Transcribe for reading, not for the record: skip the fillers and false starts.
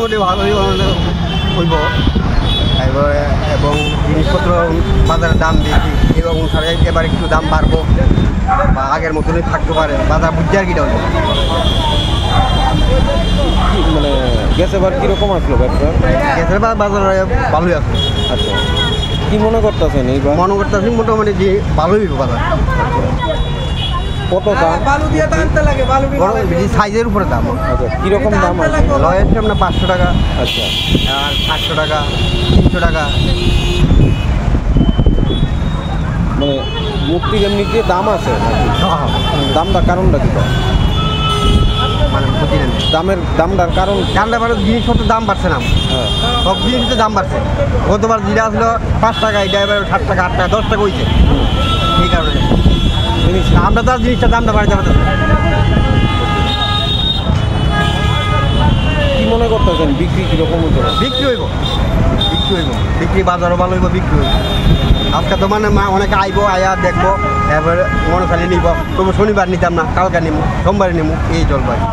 মোটামুটি ভালোই হইব এবারে, এবং জিনিসপত্র বাজারের দাম বেশি এবং অনুসারে এবার একটু দাম বাড়বো বা আগের মতনই থাকতে পারে, বাজার বুঝছে আর কিটা হইব। মানে গ্যাস এবার কীরকম আসলো ব্যবসা? গ্যাসের বাজারে ভালোই আছে। আচ্ছা, কি মনে করতেছেন এইবার? মনে করতেছি মোটামুটি যে ভালোই হইব বাজার। কত দাম? সাইজের উপরে দাম। আচ্ছা, কীরকম দাম আছে? লয়ের সামনে 500 টাকা, আচ্ছা, আর 500 টাকা, 300 টাকা। মানে মুক্তির এমনিতে দাম আছে, দামটা কারণটা কি? মানে বুঝি না দামটার কারণ? দামটা মানে জিনিসপত্রের দাম বাড়ছে না, হ্যাঁ, সব জিনিসের দাম বাড়ছে। গতবার যেটা আসলো 5 টাকা, এটা এবার 7 টাকা, 8 টাকা, 10 টাকা হয়েছে। এই কারণে আমরা তো আর জিনিসটার দামটা বাড়ে যাবে। কি মনে করতেছেন বিক্রি কীরকম হতে পারে? বিক্রি হইব, বিক্রি বাজারও ভালো হইব, বিক্রি হইব। আজকে তো মানে অনেকে আইব, আয়া দেখবো, এবার মনে খালি নিব, তবু শনিবার নিতাম না, কালকে নিব, সোমবারে নিব, এই জলবায়ু।